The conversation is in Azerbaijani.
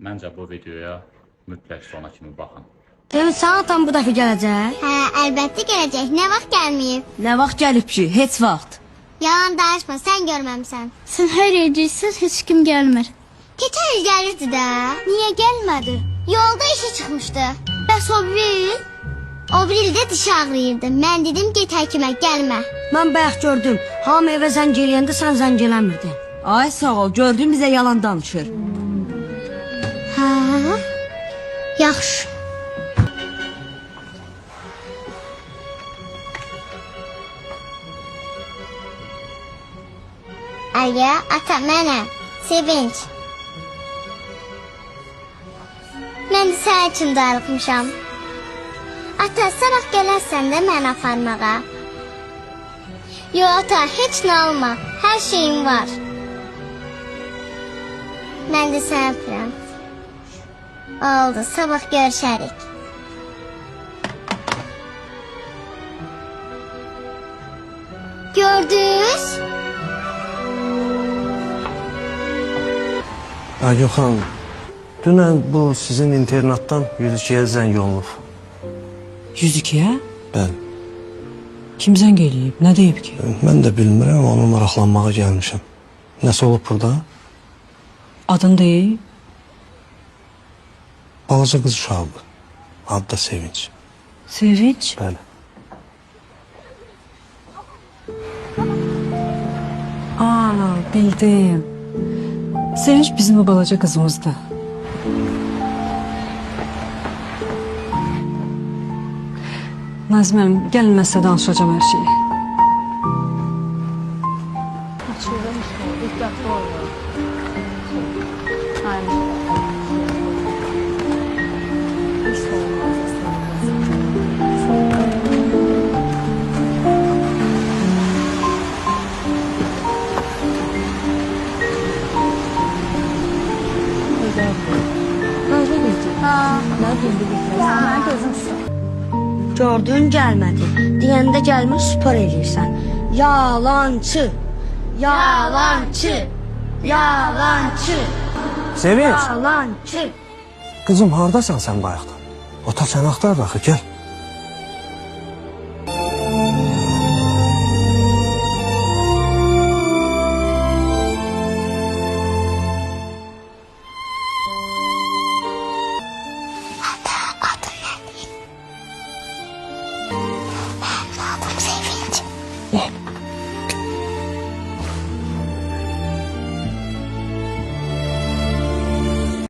Məncə bu videoya mütləq sona kimi baxın. Sevinç, sana tam bu dəfə gələcək. Hə, əlbəttə gələcək. Nə vaxt gəlməyib? Nə vaxt gəlib ki? Heç vaxt. Yalan danışma, sən görməmsən. Sən hər yercəksən, heç kim gəlmir. Keçən il gəlirdi də. Niyə gəlmədi? Yolda işi çıxmışdı. Bəs o bir? O bir ildə dişi ağrıyırdı. Mən dedim get həkimə, gəlmə. Mən bayaq gördüm. Hamı evə zəng eləyəndə sən zəng eləmirdin. Ay sağ ol, gördüm bizə yalan danışır. Hə? Yaxşı. Aya, ata, mənəm. Sevinç. Mən də sənin üçün darıxmışam. Ata, sabah gələrsən də məni aparmağa. Yo, ata, heç nə alma. Hər şeyim var. Mən də səni öpürəm. Oldu, sabah görüşərik. Gördünüz? Aygün xanım, dünən bu sizin internatdan 102-yə zəng olunub. 102-yə? Bəli. Kim zəng eləyib? Nə deyib ki? Mən də bilmirəm, onu maraqlanmağa gəlmişəm. Nəsə olub burada? Adın deyib? Balaca qız uşağıdır. Adı da Sevinç. Sevinç? Bəli. Aa, bildim. Sevinç bizim o balaca qızımızdır. Nazməm, gəlin mən sizə danışacağım hər şeyi. Gördün, gəlmədi. Deyəndə gəlmir, spor eləyirsən. Yalancı. Yalancı. Yalancı. Sevinç, Yalancı. qızım hardasan sən bayaqdan? Ota səni axtarır axı, gəl.